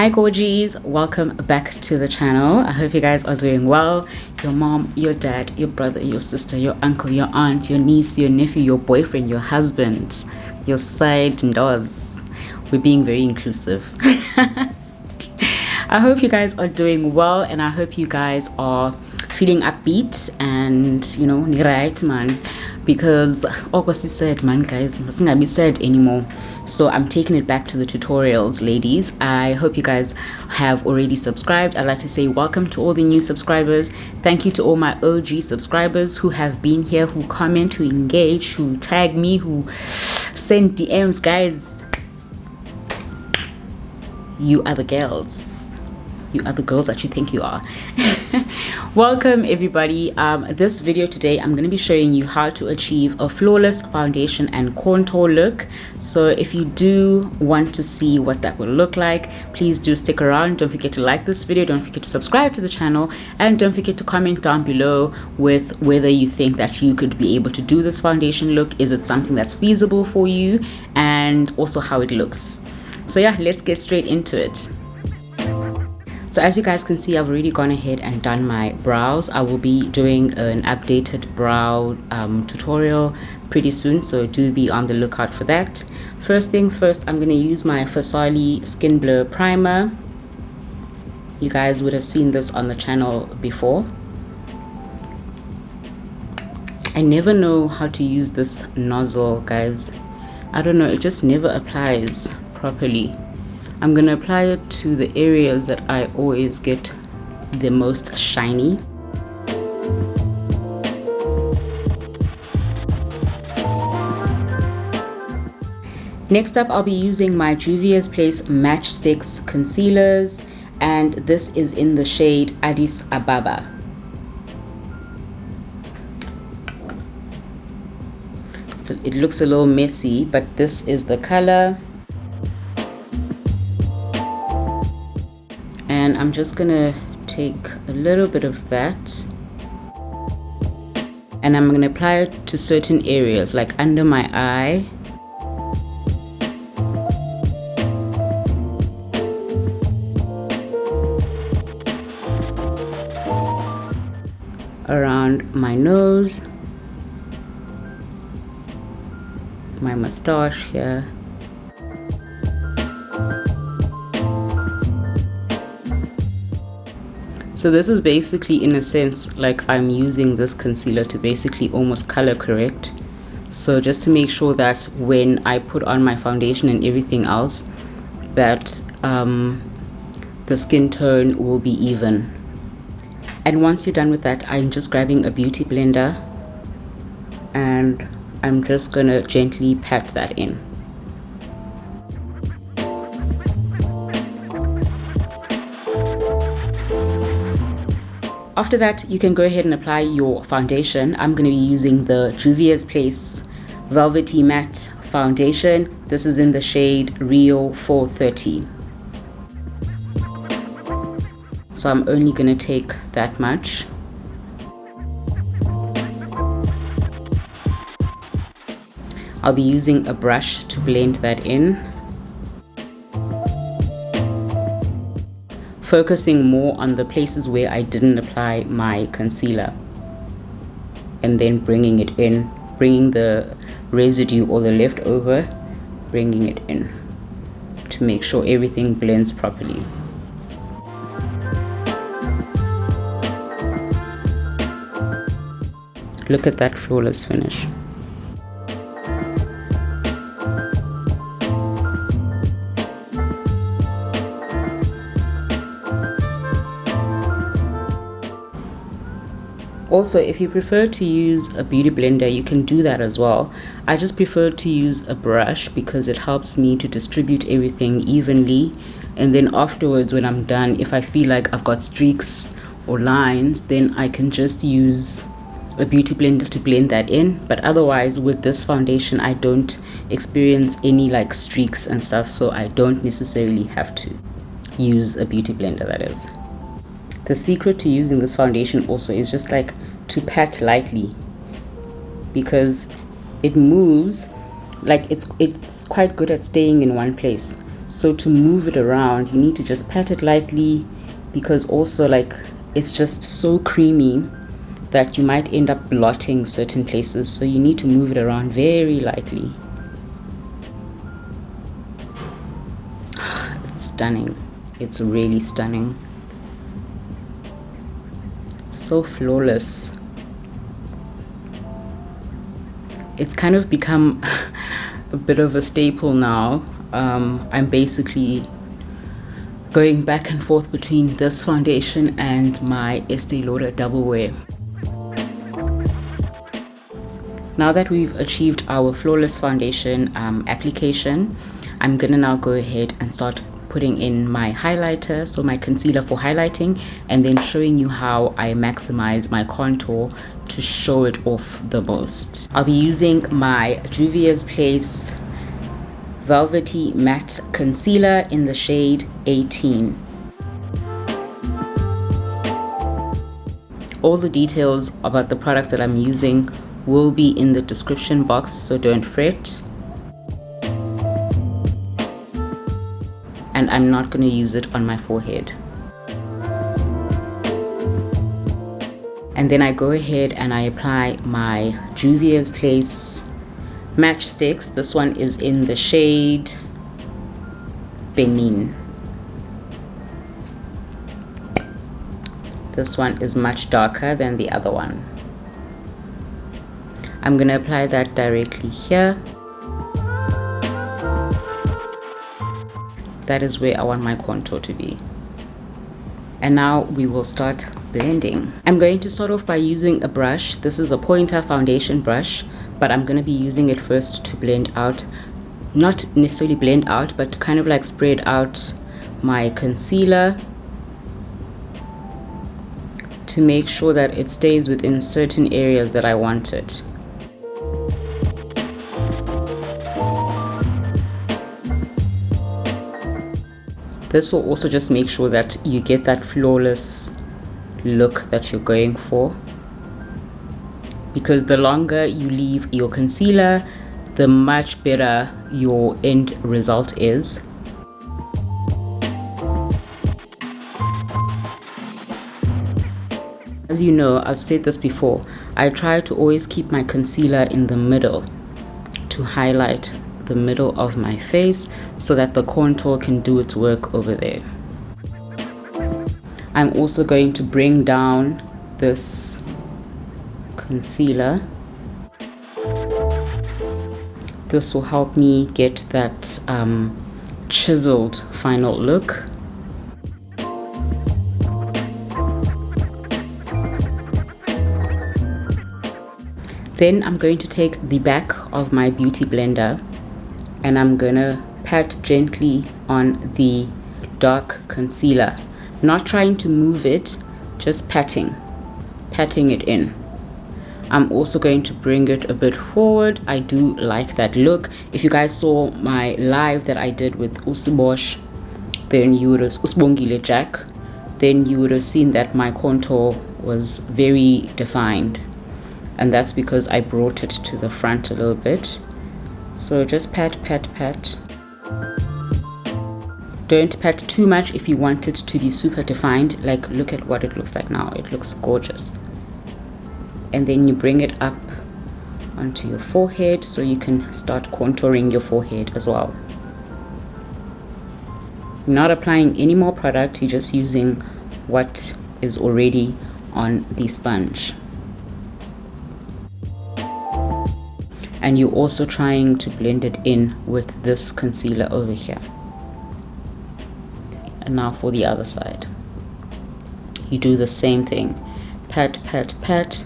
Hi Gorgies, welcome back to the channel. I hope you guys are doing well. Your mom, your dad, your brother, your sister, your uncle, your aunt, your niece, your nephew, your boyfriend, your husband, your side-in-laws. We're being very inclusive. I hope you guys are doing well, and I hope you guys are feeling upbeat and right, man, because August is sad, man, guys. Mustn't I be sad anymore? So I'm taking it back to the tutorials, ladies. I hope you guys have already subscribed. I'd like to say welcome to all the new subscribers. Thank you to all my OG subscribers who have been here, who comment, who engage, who tag me, who send DMs. Guys, you are the girls. You are the girls that you think you are. Welcome everybody. This video today I'm going to be showing you how to achieve a flawless foundation and contour look. So if you do want to see what that will look like, please do stick around. Don't forget to like this video, don't forget to subscribe to the channel, and don't forget to comment down below with whether you think that you could be able to do this foundation look. Is it something that's feasible for you, and also how it looks. So yeah, let's get straight into it. So as you guys can see, I've already gone ahead and done my brows. I will be doing an updated brow tutorial pretty soon, so do be on the lookout for that. First things first, I'm going to use my Farsali Skin Blur primer. You guys would have seen this on the channel before. I never know how to use this nozzle, guys. I don't know, it just never applies properly. I'm going to apply it to the areas that I always get the most shiny. Next up, I'll be using my Juvia's Place Matchsticks concealers, and this is in the shade Addis Ababa. So it looks a little messy, but this is the color. And I'm just gonna take a little bit of that, and I'm gonna apply it to certain areas, like under my eye, around my nose, my mustache here. So this is basically, in a sense, like I'm using this concealer to basically almost color correct. So just to make sure that when I put on my foundation and everything else, that the skin tone will be even. And once you're done with that, I'm just grabbing a beauty blender and I'm just gonna gently pat that in. After that, you can go ahead and apply your foundation. I'm going to be using the Juvia's Place Velvety Matte Foundation. This is in the shade Rio 430. So I'm only going to take that much. I'll be using a brush to blend that in, focusing more on the places where I didn't apply my concealer, and then bringing it in, bringing the residue or the leftover, bringing it in to make sure everything blends properly. Look at that flawless finish. Also, if you prefer to use a beauty blender, you can do that as well. I just prefer to use a brush because it helps me to distribute everything evenly. And then afterwards, when I'm done, if I feel like I've got streaks or lines, then I can just use a beauty blender to blend that in. But otherwise, with this foundation, I don't experience any like streaks and stuff, so I don't necessarily have to use a beauty blender, that is. The secret to using this foundation also is just like to pat lightly, because it moves, like it's quite good at staying in one place. So to move it around, you need to just pat it lightly, because also like it's just so creamy that you might end up blotting certain places. So you need to move it around very lightly. It's stunning. It's really stunning. So flawless. It's kind of become a bit of a staple now. I'm basically going back and forth between this foundation and my Estee Lauder Double Wear. Now that we've achieved our flawless foundation application, I'm gonna now go ahead and start putting in my highlighter, so my concealer for highlighting, and then showing you how I maximize my contour to show it off the most. I'll be using my Juvia's Place Velvety Matte Concealer in the shade 18. All the details about the products that I'm using will be in the description box, so don't fret. And I'm not going to use it on my forehead. And then I go ahead and I apply my Juvia's Place matchsticks. This one is in the shade Benin. This one is much darker than the other one. I'm going to apply that directly here. That is where I want my contour to be. And now we will start blending. I'm going to start off by using a brush. This is a pointer foundation brush, but I'm going to be using it first to blend out, not necessarily blend out, but to kind of like spread out my concealer to make sure that it stays within certain areas that I want it. This will also just make sure that you get that flawless look that you're going for, because the longer you leave your concealer, the much better your end result is. As you know, I've said this before, I try to always keep my concealer in the middle to highlight the middle of my face so that the contour can do its work over there. I'm also going to bring down this concealer. This will help me get that chiseled final look. Then I'm going to take the back of my beauty blender and I'm gonna pat gently on the dark concealer, not trying to move it, just patting it in. I'm also going to bring it a bit forward. I do like that look. If you guys saw my live that I did with Usibosh, then you would have Usbongile Jack, then you would have seen that my contour was very defined, and that's because I brought it to the front a little bit. So just pat, pat, pat. Don't pat too much if you want it to be super defined. Like, look at what it looks like now. It looks gorgeous. And then you bring it up onto your forehead so you can start contouring your forehead as well. You're not applying any more product, you're just using what is already on the sponge. And you're also trying to blend it in with this concealer over here. And now for the other side, you do the same thing. Pat, pat, pat,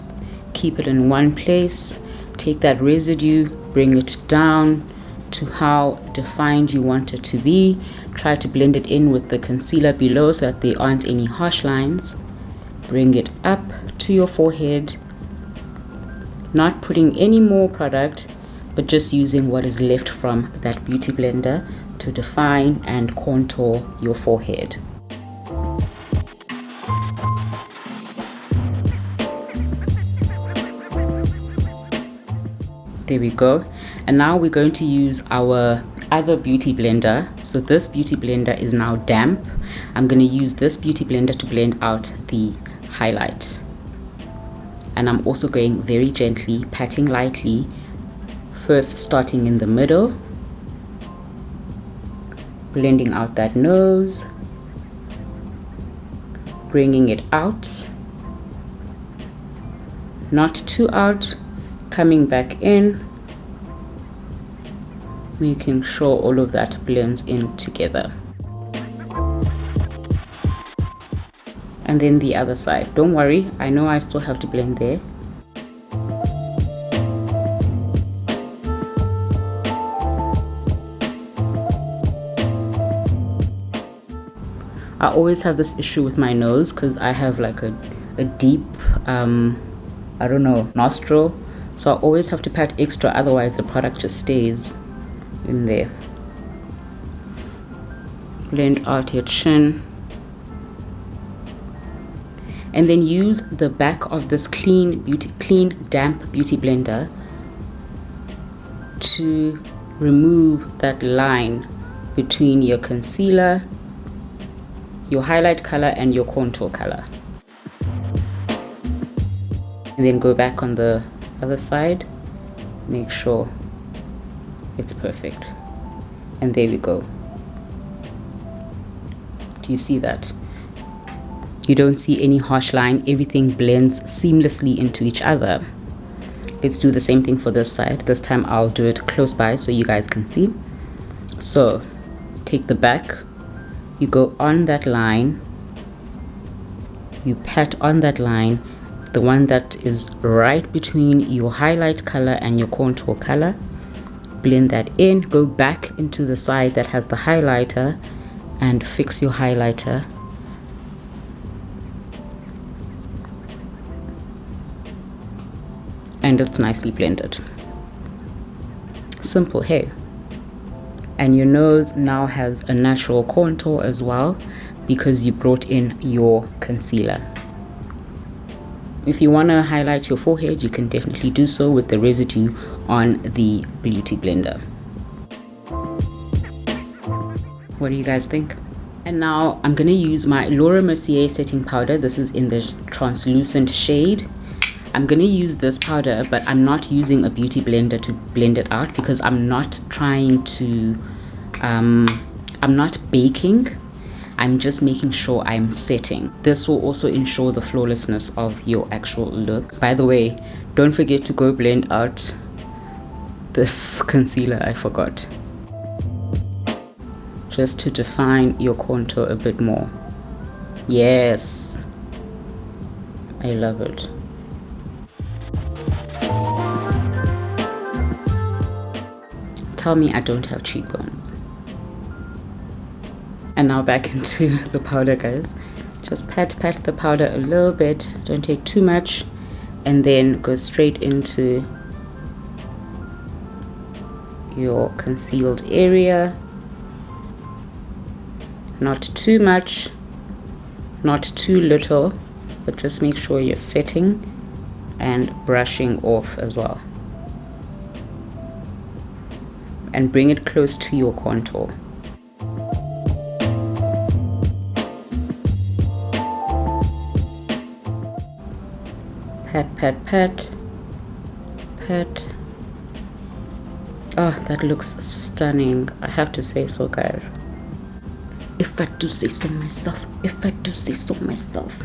keep it in one place, take that residue, bring it down to how defined you want it to be. Try to blend it in with the concealer below so that there aren't any harsh lines. Bring it up to your forehead, not putting any more product, but just using what is left from that beauty blender to define and contour your forehead. There we go. And now we're going to use our other beauty blender. So this beauty blender is now damp. I'm going to use this beauty blender to blend out the highlight. And I'm also going very gently, patting lightly, first starting in the middle, blending out that nose, bringing it out, not too out, coming back in, making sure all of that blends in together. And then the other side. Don't worry, I know I still have to blend there. I always have this issue with my nose because I have like a deep, I don't know, nostril. So I always have to pat extra, otherwise the product just stays in there. Blend out your chin. And then use the back of this clean, damp beauty blender to remove that line between your concealer, your highlight color, and your contour color. And then go back on the other side, make sure it's perfect. And there we go. Do you see that? You don't see any harsh line, everything blends seamlessly into each other. Let's do the same thing for this side. This time I'll do it close by so you guys can see. So take the back, you go on that line, you pat on that line, the one that is right between your highlight color and your contour color. Blend that in, go back into the side that has the highlighter and fix your highlighter. And it's nicely blended. Simple, hey? And your nose now has a natural contour as well because you brought in your concealer. If you want to highlight your forehead, you can definitely do so with the residue on the beauty blender. What do you guys think? And now I'm going to use my Laura Mercier setting powder. This is in the translucent shade. I'm going to use this powder, but I'm not using a beauty blender to blend it out because I'm not trying to, I'm not baking. I'm just making sure I'm setting. This will also ensure the flawlessness of your actual look. By the way, don't forget to go blend out this concealer, I forgot. Just to define your contour a bit more. Yes, I love it. Tell me I don't have cheekbones. And now back into the powder, guys. Just pat the powder a little bit, don't take too much, and then go straight into your concealed area. Not too much, not too little, but just make sure you're setting and brushing off as well. And bring it close to your contour. Pat, pat, pat, pat. Oh, that looks stunning. I have to say so, guys. If I do say so myself, if I do say so myself.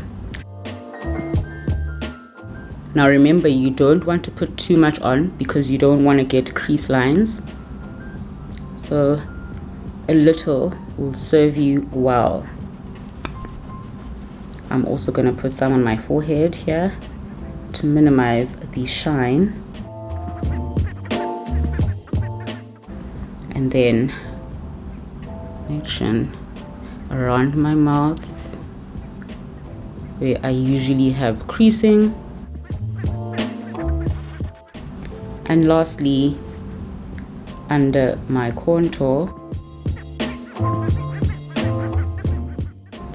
Now remember, you don't want to put too much on because you don't want to get crease lines. So a little will serve you well. I'm also going to put some on my forehead here to minimize the shine. And then my chin, around my mouth where I usually have creasing. And lastly, under my contour.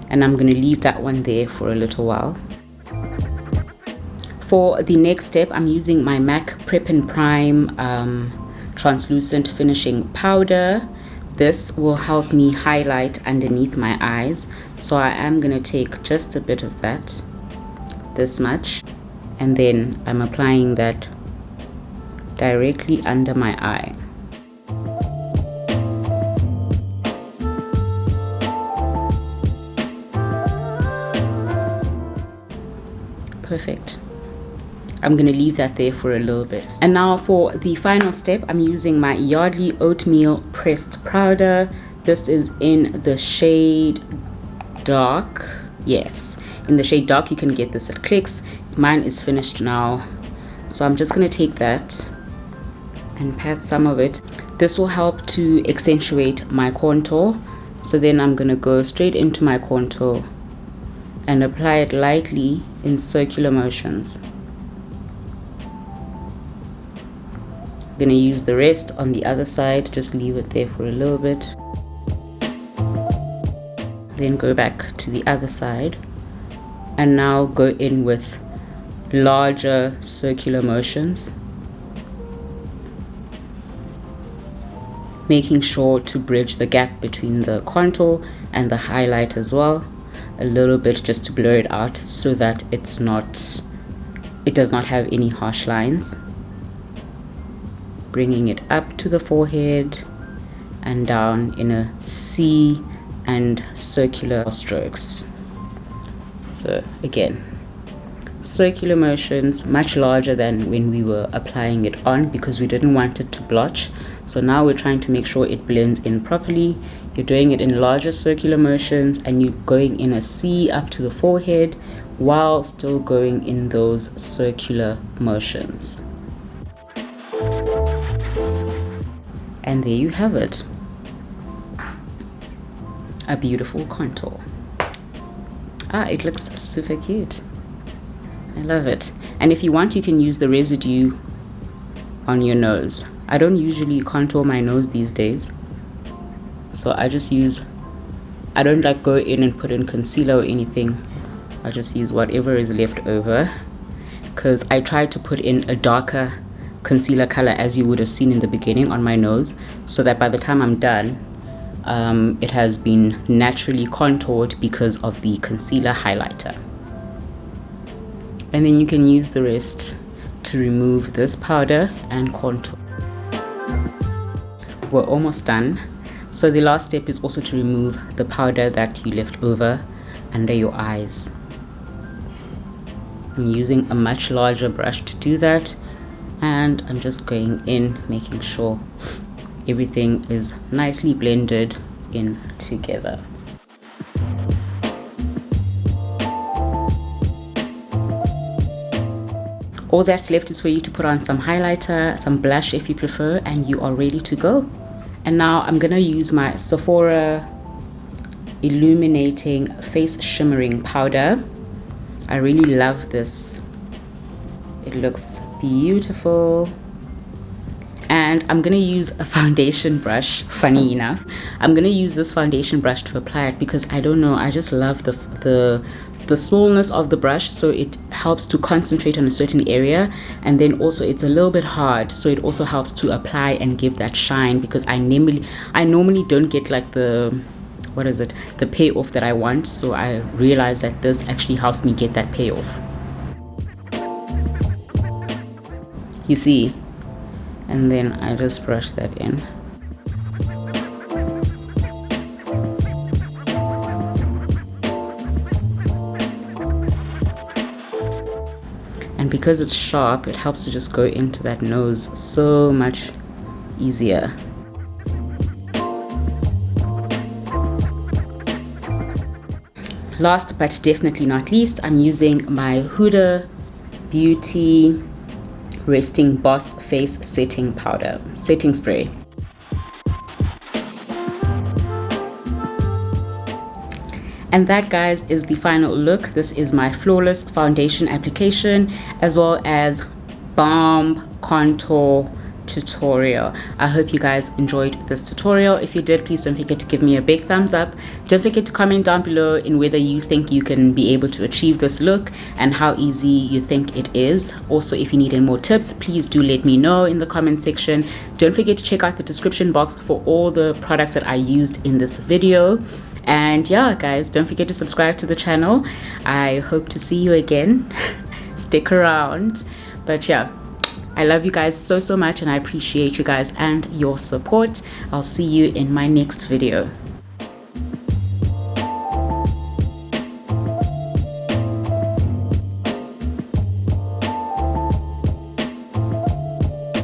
And I'm going to leave that one there for a little while. For the next step, I'm using my MAC Prep and Prime translucent finishing powder. This will help me highlight underneath my eyes. So I am going to take just a bit of that, this much, and then I'm applying that directly under my eye. Perfect. I'm going to leave that there for a little bit. And now for the final step, I'm using my Yardley Oatmeal Pressed Powder. This is in the shade Dark. Yes, in the shade Dark. You can get this at Clicks. Mine is finished now. So I'm just going to take that and pat some of it. This will help to accentuate my contour. So then I'm going to go straight into my contour and apply it lightly in circular motions. I'm gonna use the rest on the other side, just leave it there for a little bit. Then go back to the other side and now go in with larger circular motions, making sure to bridge the gap between the contour and the highlight as well, a little bit, just to blur it out so that it does not have any harsh lines. Bringing it up to the forehead and down in a C and circular strokes. So again, circular motions, much larger than when we were applying it on, because we didn't want it to blotch. So now we're trying to make sure it blends in properly. You're doing it in larger circular motions and you're going in a C up to the forehead while still going in those circular motions. And there you have it. A beautiful contour. It looks super cute. I love it. And if you want, you can use the residue on your nose. I don't usually contour my nose these days, so I don't like go in and put in concealer or anything. I just use whatever is left over, because I tried to put in a darker concealer color, as you would have seen in the beginning, on my nose, so that by the time I'm done, it has been naturally contoured because of the concealer highlighter. And then you can use the rest to remove this powder and contour. We're almost done. So the last step is also to remove the powder that you left over under your eyes. I'm using a much larger brush to do that, and I'm just going in, making sure everything is nicely blended in together. All that's left is for you to put on some highlighter, some blush if you prefer, and you are ready to go. And now I'm gonna use my Sephora Illuminating Face Shimmering Powder. I really love this. It looks beautiful. And I'm gonna use a foundation brush. Funny enough, I'm gonna use this foundation brush to apply it, because I don't know, I just love the smallness of the brush, so it helps to concentrate on a certain area, and then also it's a little bit hard, so it also helps to apply and give that shine, because I normally don't get like the payoff that I want. So I realized that this actually helps me get that payoff, you see. And then I just brush that in. And because it's sharp, it helps to just go into that nose so much easier. Last but definitely not least, I'm using my Huda Beauty Resting Boss Face Setting Spray. And that, guys, is the final look. This is my flawless foundation application, as well as balm contour tutorial. I hope you guys enjoyed this tutorial. If you did, please don't forget to give me a big thumbs up. Don't forget to comment down below in whether you think you can be able to achieve this look and how easy you think it is. Also, if you need any more tips, please do let me know in the comment section. Don't forget to check out the description box for all the products that I used in this video. And yeah, guys, don't forget to subscribe to the channel. I hope to see you again. Stick around. But yeah, I love you guys so much, and I appreciate you guys and your support. I'll see you in my next video.